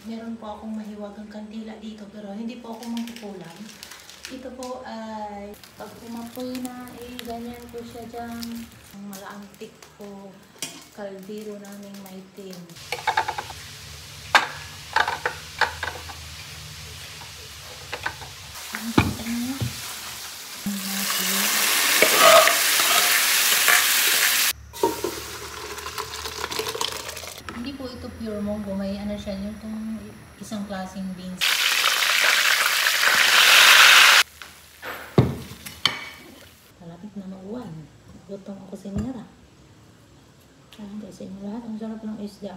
Meron po akong mahiwagang kandila dito pero hindi po ako mangkukulam. Ito po ay pag umapoy na ganyan po siya dyan. Ang malaantik po kaldero naming maitim. Hindi po ito pure munggo, may ano siya, yung isang klaseng beans. Malapit na mauwan. Gutom ako sa inyo. Hanggang sa inyo lahat, ang sarap ng isda.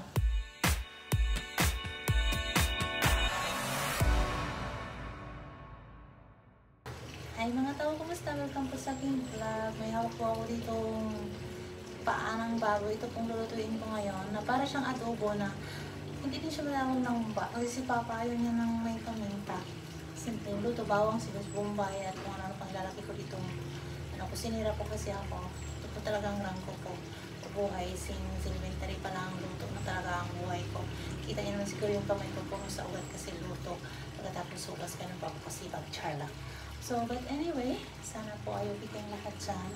Ay mga tao, kumusta? Welcome po sa aking vlog. May hawak po ako dito paanang baboy. Ito pong lulutuin ko ngayon na para siyang adobo na hindi din siya malawang ng ba. Kasi si Papa ayaw niya ng may paminta. Simple luto, bawang, sibuyas, bombay at kung ano pang lalaki ko dito. Kusinira po kasi ako. Ito po talagang rangko po. Buhay, elementary pa lang luto na talaga ang buhay ko. Kita niyo naman siguro yung kamay ko puno sa ugat kasi luto. Pagkatapos sugas ka na pa ako kasi pag-charla. So, but anyway, sana po ayaw bigyan lahat dyan.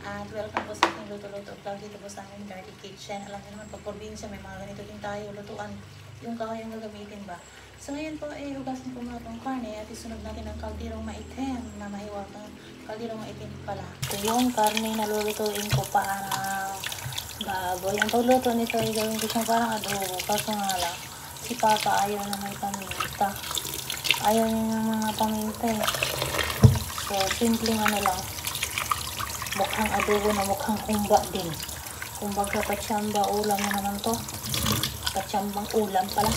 At welcome po sa ating luto-luto vlog dito po sa aming Dirty Kitchen. Alam niyo naman, pag probinsya may mga ganito din tayo, lutuan. Yung kahoy ang gagamitin ba? So ngayon po, hugasin ko muna itong karne at isunod natin ang kaldirong maitim na mahiwag ng kaldirong maitim pala. Ito yung karne na lulutuin ko para baboy. Ang pagluto nito ay gawin ko siyang parang adobo. Kaso nga lang, si Papa ayaw na may paminta. Ayaw niya ng mga paminta eh. So, simpleng ano lang. Mukhang adobo na mukhang kumba din. Kumbaga katsamba ulam na naman to. Katsambang ulam pala.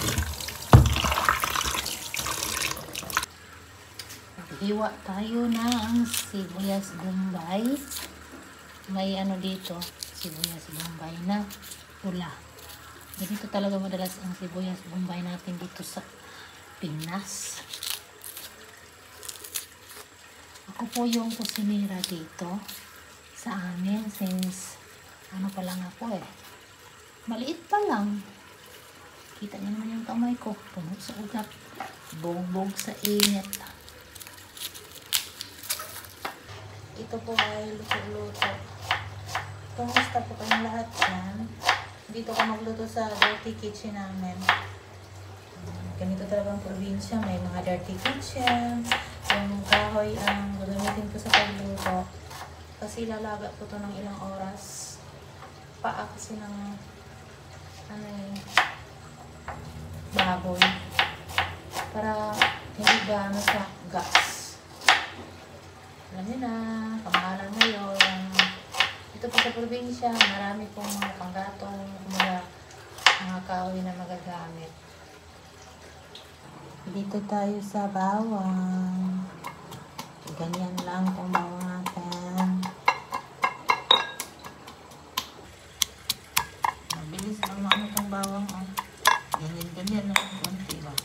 Hiwa tayo ng sibuyas bombay. May ano dito, sibuyas bombay na pula. Ganito talaga madalas ang sibuyas bombay natin dito sa Pinas. Ako po yung kusinira dito sa amin since ano pa lang ako eh. Maliit pa lang. Kita niyo naman yung kamay ko. Puno sa ugat. Bongbong sa init. Ito po ay luto-luto. Kumusta po kayong lahat yan? Dito ko magluto sa dirty kitchen namin. Ganito talagang probinsya. May mga dirty kitchen. Yung kahoy ang gagamitin ko sa pagluto. Kasi lalaga po to ng ilang oras. Paa kasi ng ano yung baboy. Para hindi gano'n sa gas. Alam niyo na, kamahalan ngayon. Ito po sa probinsya, marami pong mga panggatong, mga kahoy na magagamit. Dito tayo sa bawang. Ganyan lang itong bawang natin. Mabilis lang naman itong bawang. Ganyan lang ang konti ba.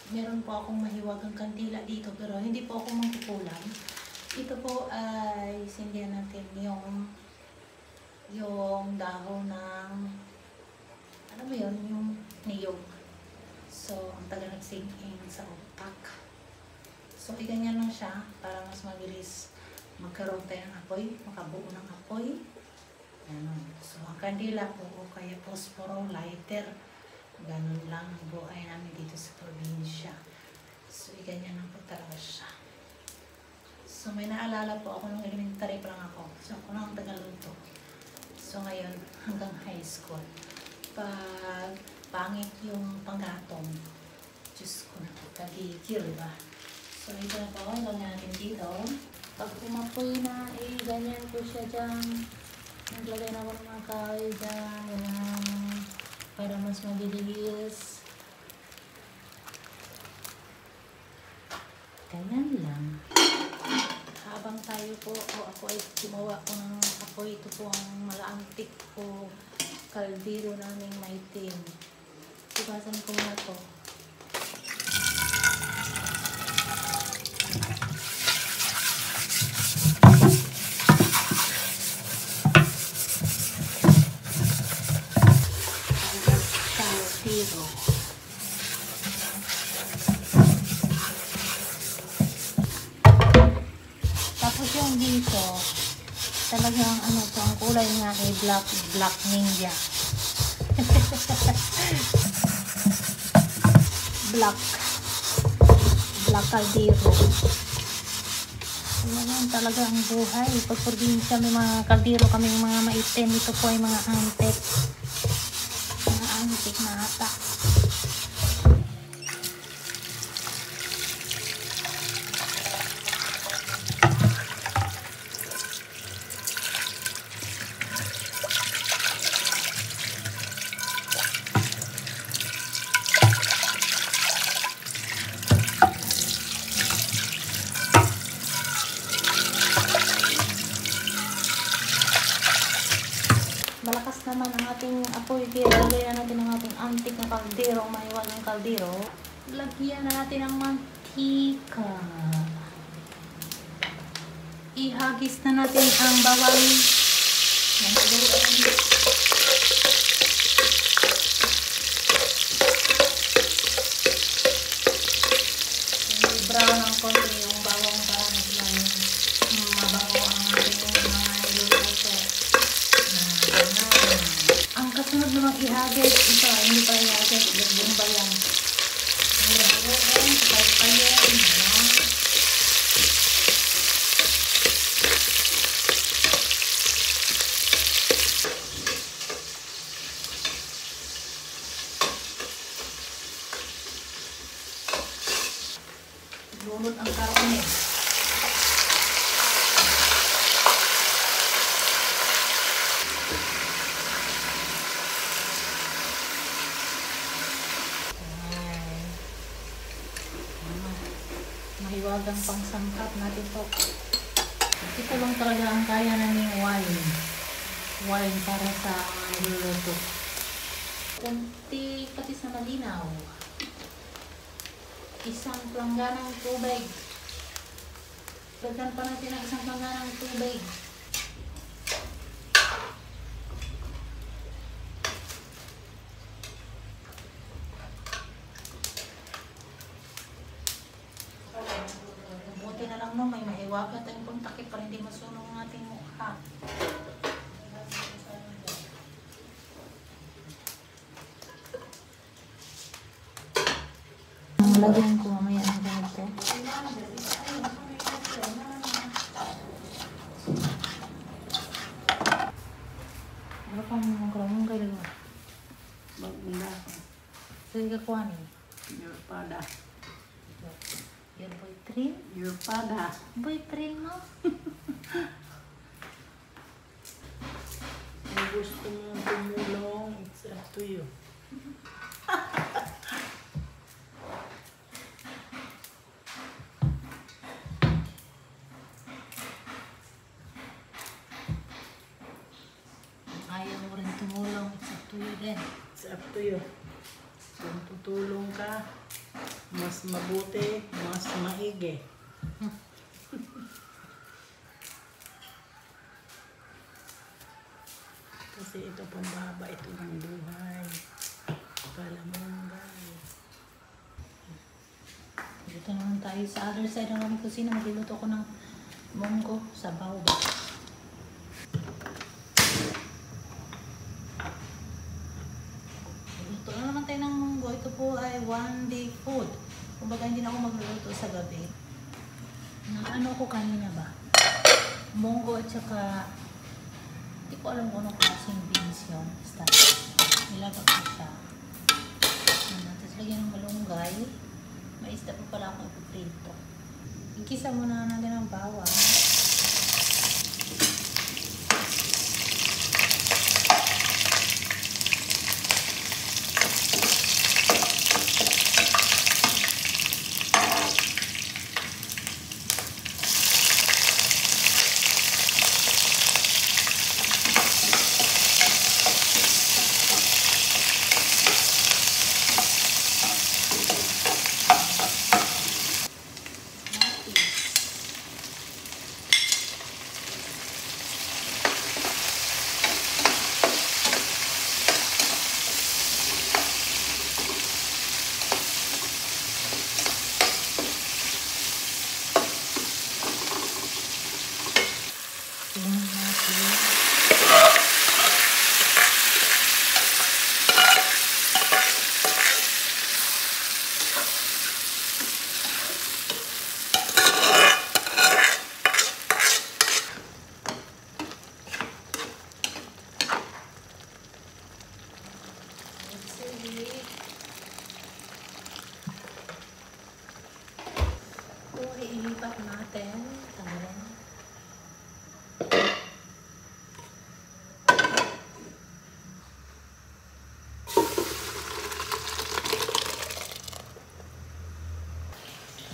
Meron po akong mahiwagang kandila dito pero hindi po ako mangkukulam. Ito po ay sindihan natin yung dahon ng ano ba yun? Yung niyog. So, ang taga nag-sink in sa utak. So, iganyan lang siya para mas mabilis magkaroon tayo ng apoy, makabuo ng apoy. Ganun. So, ang kandila po o kaya posporo, lighter, ganun lang ang buhay namin dito sa probinsya. So, iganyan lang po talaga siya. So, may naalala po ako nung elementary pa lang ako. So, ako lang ang tagaluto. So, ngayon, hanggang high school. Pag pangit yung panggatong, Diyos ko na, kagigil ba? So, ito na po, ilagay natin dito. Pag umapoy na, ganyan po siya dyan. Naglagay na ako ng mga kahoy dyan. Para mas mabilis. Ganyan lang. Habang tayo po, ako ay gumawa ko ng apoy. Ito po ang malaantik po kaldero naming maitim. Ibasan ko na to. Kaldero. Talagang ano to, ang kulay niya ay black ninja. Black kaldero. Talaga ang buhay. Pag probinsya may mga kaldero kami mga maitim. Ito po ay mga antik. Mga antik na ata. Malakas naman ang ating apoy, kaya lagyan na natin ang ating antik na kaldero, ang maiwan ng kaldero. Lagyan na natin ang mantika. Ihagis na natin ang bawang. Brown ang konti yung bawang para natin mabango ang ating mga niluluto. Ang kasunod namang ihagis, ito, hindi pa ihagis, yung ba yan? Lunod ang karne. Mahiwagang pangsangkap natin to. Ito lang talaga ang kaya namin wine para sa niluluto. Kunti patis na malinaw. Isang plangganang tubig. Dagdan pa natin ang isang plangganang tubig. Buti na lang no, may maiwagat tayong pagtakip para hindi masunog ang ating mukha. Lagyan ko mamaya ang ganito. Ano pa mga kromong kayo? Maganda. Sige ka kuha niyo. Your pada. Your boyfriend? Your pada. Boyfriend mo? Kung gusto mong tumulong, it's up to you. Ayaw mo rin tumulong, it's up to you din. It's up to you. Kung tutulong ka, mas mabuti, mas maigi. Kasi ito pambaba, ito ng buhay. Kala mo lang guys. Dito naman tayo sa other side ng aming kusina. Magluluto ko ng munggo sa bawba. Luto na naman tayo ng munggo. Ito po ay one day food. Kumbaga hindi na ako magluluto sa gabi. Ano ko kanina ba? Munggo at saka hindi ko alam kung anong klaseng beans yun. Basta nilagak ko siya. Tapos lagyan ng malunggay. May isda pa pala akong ipiprito. Igisa muna natin ang bawang.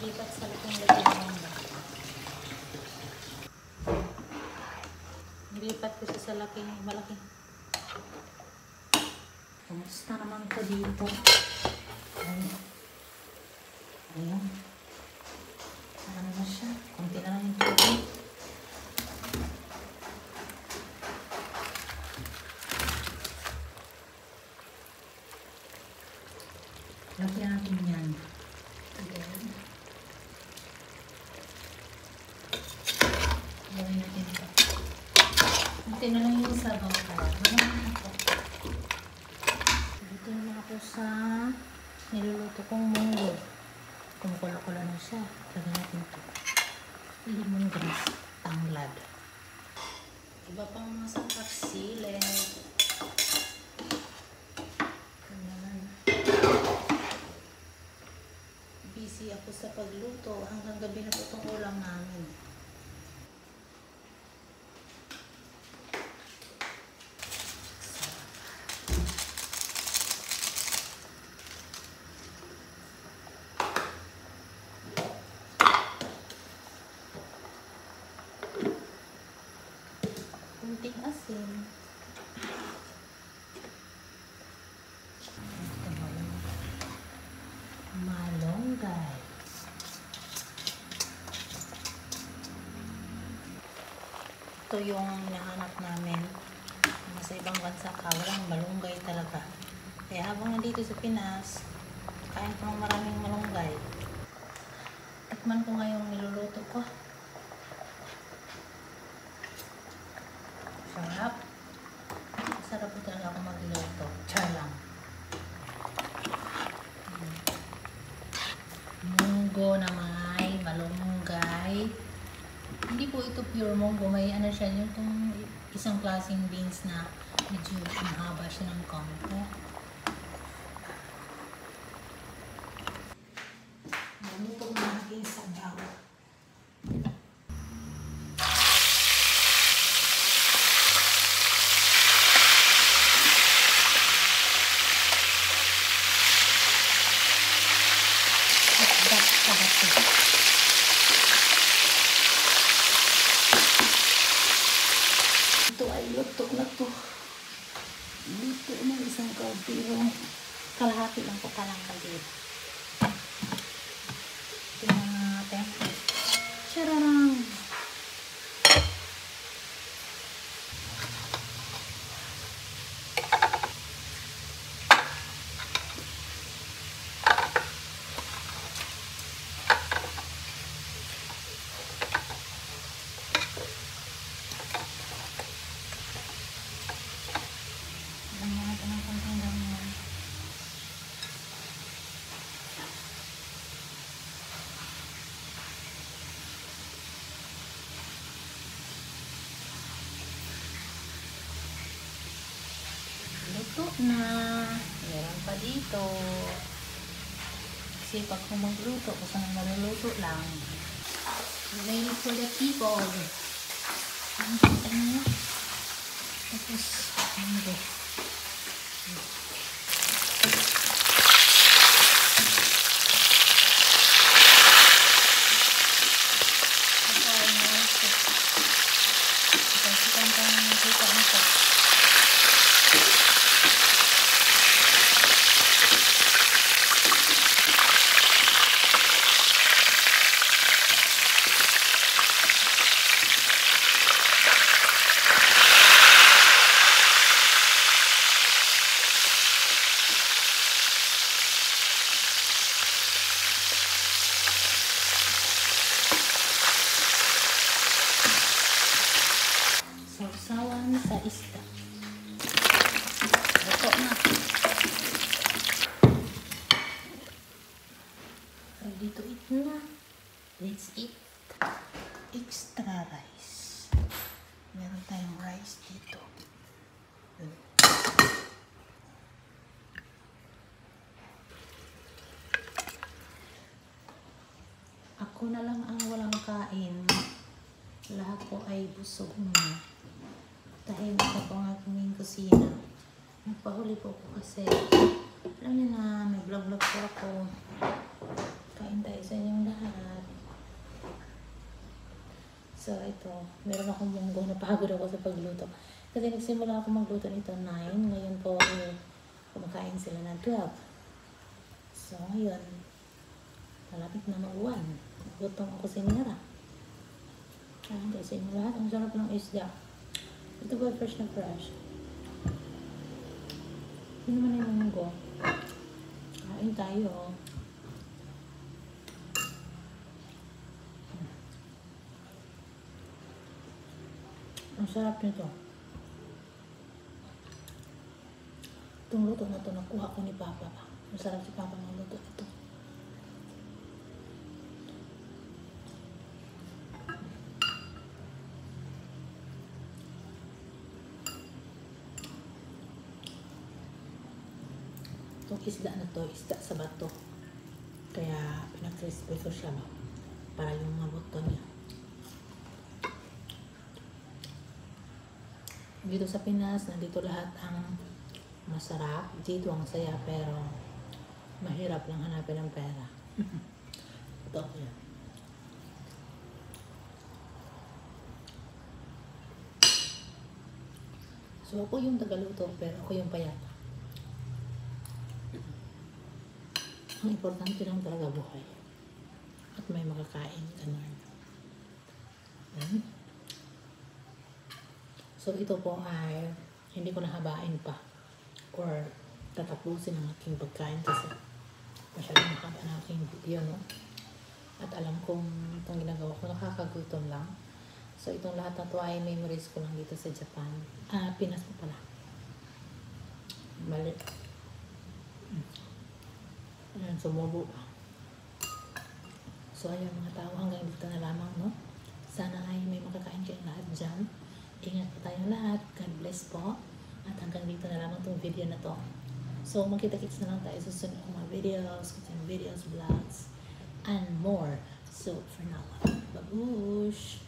Lipat sa laking lagyan. Nilipat ko siya sa malaking. Kumusta naman ko dito? Ayun. Ano na siya? Kunti na lang yung tubig. Lagyan natin yan. Ayan. Lagyan natin ito. Kunti na lang yung sabaw pala. Dito naman ako sa niluluto kong munggo. Kumukulo-kulo na siya. Lagyan natin ito. Lemongrass. Tanglad. Iba pang mga sangkap sile. Busy ako sa pagluto. Hanggang gabi na po itong ulam namin. Kunting asin. Malunggay. Ito yung hinahanap namin. Sa ibang bansa ka, walang malunggay talaga. Kaya habang nandito sa Pinas, kain ko ng maraming malunggay. Tikman ko ngayong niluluto ko. Sarap. Sarap po talaga ako magluto. Char lang. Munggo na may malunggay. Hindi po ito pure munggo. May ano siya, yung isang klaseng beans na medyo mahaba siya ng konti. Naluto na aking sabaw. Ito ay luto na to. Luto na isang kaldero. Kalahati lang po palang kaldero. Tingnan natin. Chararang! Luto na. Meron pa dito. Kasi pag kung magluto, kung saan maluluto lang. Ready for the people. Ang ganda niya. Tapos, ano sausawan sa isda. Luto na. Ready to eat na. Let's eat. Extra rice. Meron tayong rice dito. Ako na lang ang walang kain. Lahat po ay busog na. Dahil ito po ang aking kusina. Nagpahuli po ako kasi alam niyo na may vlog-vlog po ako. Kain tayo sa inyong lahat. So, ito. Meron akong munggo. Napagod ako sa pagluto. Kasi nagsimula ako magluto nito 9. Ngayon po, kumakain sila ng 12. So, ngayon, malapit na mag-1. Gutom ako sa inira. Kain tayo sa inyo lahat. Ang sarap ng isda. Ito ba fresh na fresh? Yun naman yung munggo. Kain tayo. Ang sarap nito. Itong luto na ito, nakuha ko ni Papa. Masarap si Papa magluto ito. Itong isda na to, isda sa bato. Kaya pinag-crispy ko siya para yung mga buto niya. Dito sa Pinas, nandito lahat ang masarap. Dito ang saya, pero mahirap lang hanapin ang pera. Ito yan. So ako yung tagaluto, pero ako yung payat. Ang importante lang talaga buhay. At may makakain. Ganun. So ito po ay hindi ko nahabain pa or tatapusin ang aking pagkain kasi masyadong mahaba na aking video, no? At alam kong itong ginagawa ko nakakagutom lang. So itong lahat na to ay memories ko lang dito sa Japan. Pinas pa pala. Mali. Ayan, sumubo pa. So ayun mga tao, hanggang dito na lamang, no? Sana ay may makakain kayong lahat dyan. Ingat po tayong lahat. God bless po. At hanggang dito na lamang itong video na to. So magkita-kits na lang tayo sa susunod ng mga videos, vlogs, and more. So for now, babush!